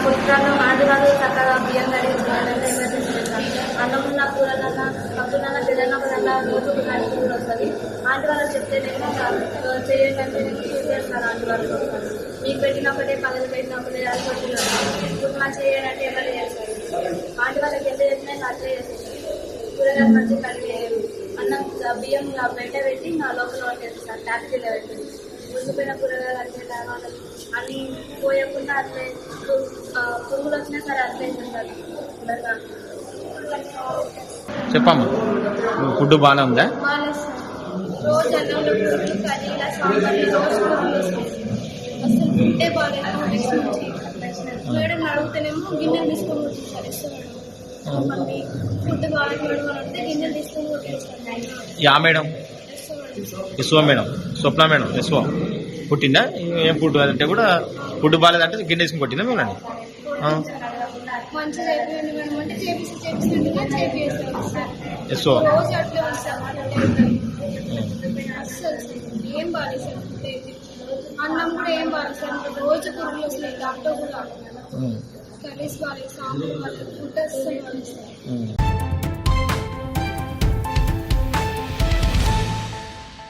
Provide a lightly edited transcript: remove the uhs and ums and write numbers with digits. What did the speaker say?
పుట్టిన ఆదివారం చక్కగా బియ్యం కడిగించాలంటే అన్నం ఉన్న కూరలన్నా పక్కన తిరగనప్పుడల్లా రోజుకు కానీ కూర వస్తుంది. ఆంటీ వాళ్ళకి చెప్తేనేమో చేయాలంటే చేస్తారు. ఆంటీ వాళ్ళకి మీకు పెట్టినప్పుడే పనులు పెట్టినప్పుడే అది పెట్టినప్పుడు ఇప్పుడు మా చేయాలంటే ఎవరు చేస్తారు. ఆంటీ వాళ్ళకి ఎంత చేసినా అట్లే చేస్తారు. కూరగాయలు మంచిగా కడిగేయరు. అన్నం బియ్యం పెట్టి నా లోపల పెట్టేస్తారు. ట్యాక్సీలో పెట్టింది ముందుపోయిన కూరగాయలు అట్లే వాళ్ళకి అన్ని పోయకుండా అట్లే పురుగులు వచ్చినా సరే అట్లే ఉంటారు. చెప్పమ్మా, ఫుడ్ బాగానే ఉందా? రోజు అన్నంలో పురుగులు కర్రీ ఇలా సాంబార్ రోజు పురుగులు వస్తాయి. అసలు ఫుడ్డే బాగాలేదు. మేడం అడిగితేనేమో గిన్నెలు తీసుకొని కొట్టించారు. ఇస్తాం మళ్ళీ ఫుడ్ బాగాలేదు మేడం అని అడిగితే గిన్నెలు తీసుకొని కొట్టించారు. యా madam? Yashwa madam, Swapna madam. Yashwa పుట్టిందా? ఏం ఫుడ్ అంటే కూడా ఫుడ్ బాగాలేదంటే గిన్నె తీసుకుని కొట్టిందా మేడం? మంచిగా అయిపోయింది మేడం అంటే యశ్వ రోజు అట్లే వస్తాం. అసలు ఏం బాగాలేదు. అన్నం కూడా ఏం బాగాలేదు. రోజు పురుగులు వస్తున్నాయి. డాక్టర్ కూడా కర్రీస్ బాగాలేదు, సాంబార్ బాగాలేదు, ఫుడ్ అసలు బాగాలేదు.